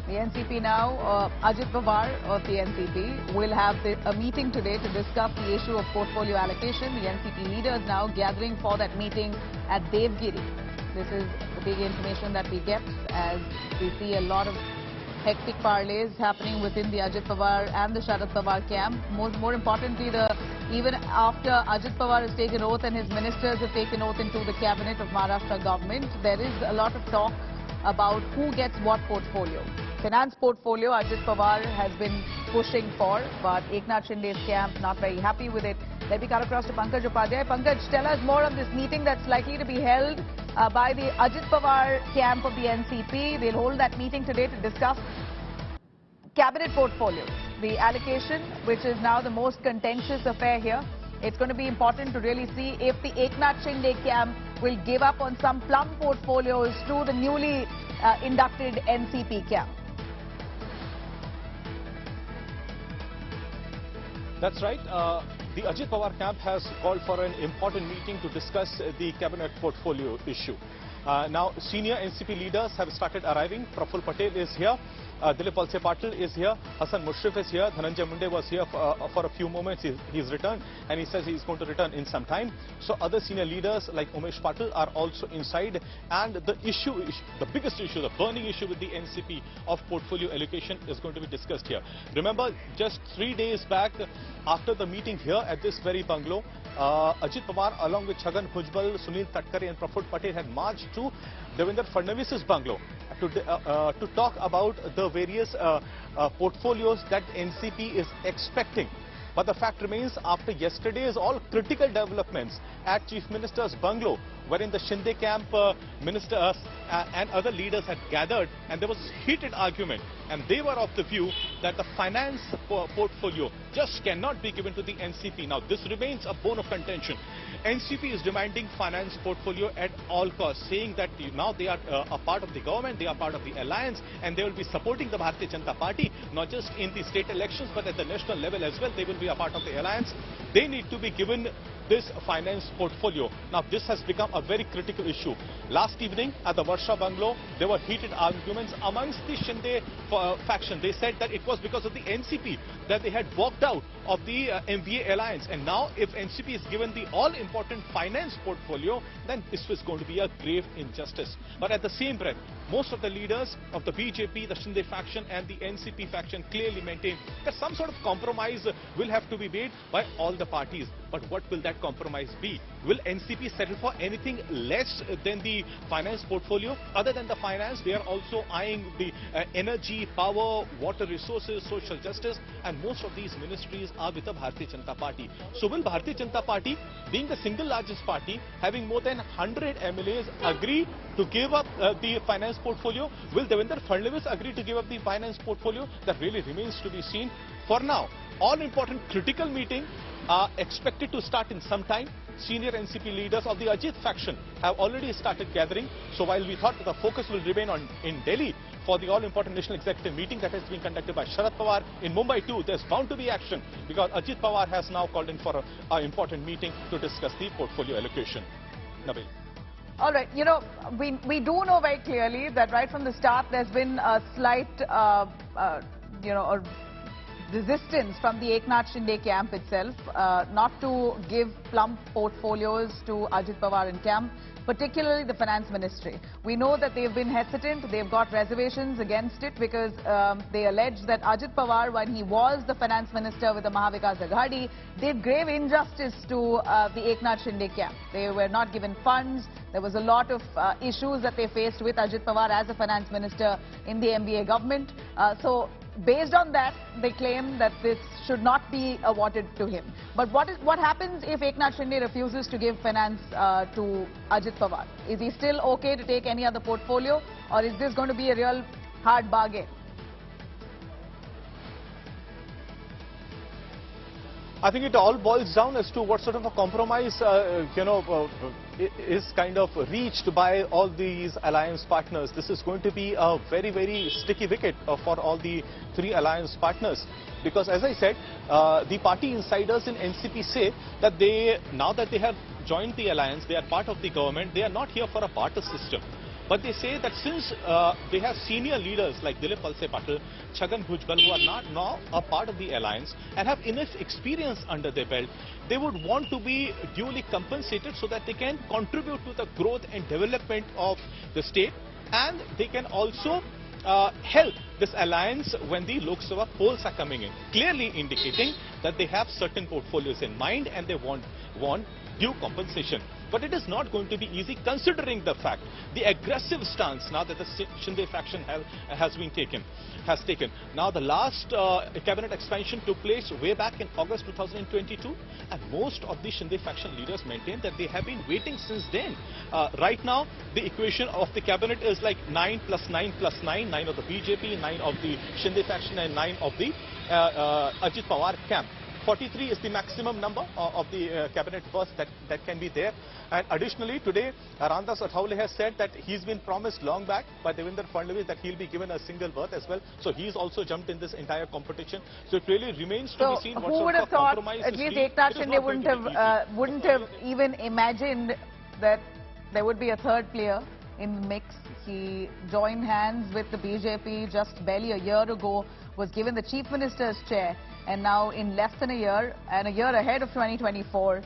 The NCP now, Ajit Pawar of the NCP will have a meeting today to discuss the issue of portfolio allocation. The NCP leaders now gathering for that meeting at Devgiri. This is the big information that we get as we see a lot of hectic parlays happening within the Ajit Pawar and the Sharad Pawar camp. More importantly, even after Ajit Pawar has taken oath and his ministers have taken oath into the cabinet of Maharashtra government, there is a lot of talk about who gets what portfolio. Finance portfolio, Ajit Pawar has been pushing for, but Eknath Shinde's camp not very happy with it. Let me cut across to Pankaj Upadhyay. Pankaj, tell us more on this meeting that's likely to be held by the Ajit Pawar camp of the NCP. They'll hold that meeting today to discuss cabinet portfolio, the allocation, which is now the most contentious affair here. It's going to be important to really see if the Eknath Shinde camp will give up on some plum portfolios to the newly inducted NCP camp. That's right. The Ajit Pawar camp has called for an important meeting to discuss the cabinet portfolio issue. Now, senior NCP leaders have started arriving. Praful Patel is here. Dilip Walse Patil is here. Hassan Mushrif is here. Dhananjay Munde was here for a few moments. He's returned, and he says he's going to return in some time. So other senior leaders like Umesh Patil are also inside. And the biggest issue, the burning issue with the NCP of portfolio allocation is going to be discussed here. Remember, just 3 days back, after the meeting here at this very bungalow, Ajit Pawar along with Chhagan Bhujbal, Sunil Tatkare and Praful Patel had marched to Devendra Fadnavis's bungalow to talk about the various portfolios that NCP is expecting. But the fact remains, after yesterday's all critical developments at Chief Minister's bungalow, wherein the Shinde camp ministers and other leaders had gathered, and there was heated argument, and they were of the view that the finance portfolio just cannot be given to the NCP. Now, this remains a bone of contention. NCP is demanding finance portfolio at all costs, saying that now they are a part of the government, they are part of the alliance, and they will be supporting the Bharatiya Janata Party, not just in the state elections, but at the national level as well. They will be a part of the alliance. They need to be given this finance portfolio. Now, this has become a very critical issue. Last evening at the Varsha bungalow, there were heated arguments amongst the Shinde faction. They said that it was because of the NCP that they had walked out of the MVA alliance. And now, if NCP is given the all-important finance portfolio, then this was going to be a grave injustice. But at the same breath, most of the leaders of the BJP, the Shinde faction and the NCP faction clearly maintain that some sort of compromise will have to be made by all the parties. But what will that compromise be? Will NCP settle for anything less than the finance portfolio? Other than the finance, they are also eyeing the energy, power, water resources, social justice, and most of these ministries are with the Bharatiya Janata Party. So will Bharatiya Janata Party, being the single largest party, having more than 100 MLAs, agree to give up the finance portfolio? Will Devendra Fadnavis agree to give up the finance portfolio? That really remains to be seen. For now, all important critical meeting are expected to start in some time. Senior NCP leaders of the Ajit faction have already started gathering. So while we thought that the focus will remain in Delhi for the all-important national executive meeting that has been conducted by Sharad Pawar in Mumbai too, there's bound to be action because Ajit Pawar has now called in for an important meeting to discuss the portfolio allocation. Nabil. All right, we do know very clearly that right from the start there's been a slight, resistance from the Eknath Shinde camp itself, not to give plump portfolios to Ajit Pawar and camp, particularly the finance ministry. We know that they've been hesitant, they've got reservations against it because they allege that Ajit Pawar, when he was the finance minister with the Mahavikas Aghadi, did grave injustice to the Eknath Shinde camp. They were not given funds. There was a lot of issues that they faced with Ajit Pawar as a finance minister in the MBA government. So based on that, they claim that this should not be awarded to him. But what happens if Eknath Shinde refuses to give finance to Ajit Pawar? Is he still okay to take any other portfolio, or is this going to be a real hard bargain? I think it all boils down as to what sort of a compromise, is kind of reached by all these alliance partners. This is going to be a very, very sticky wicket for all the three alliance partners. Because as I said, the party insiders in NCP say that now that they have joined the alliance, they are part of the government, they are not here for a barter system. But they say that since they have senior leaders like Dilip Walse Patil, Chhagan Bhujbal, who are not now a part of the alliance and have enough experience under their belt, they would want to be duly compensated so that they can contribute to the growth and development of the state, and they can also help this alliance when the Lok Sabha polls are coming in, clearly indicating that they have certain portfolios in mind and they want due compensation. But it is not going to be easy, considering the fact, the aggressive stance now that the Shinde faction has taken. Now the last cabinet expansion took place way back in August 2022, and most of the Shinde faction leaders maintain that they have been waiting since then. Right now, the equation of the cabinet is like 9 plus 9 plus 9, 9 of the BJP, 9 of the Shinde faction and 9 of the Ajit Pawar camp. 43 is the maximum number of the cabinet berths that can be there. And additionally, today, Ramdas Athavale has said that he's been promised long back by Devendra Fadnavis that he'll be given a single berth as well. So he's also jumped in this entire competition. So it really remains to be seen what sort of compromise at least Eknath Shinde wouldn't have even imagined that there would be a third player in the mix. He joined hands with the BJP just barely a year ago, was given the Chief Minister's chair, and now in less than a year, and a year ahead of 2024,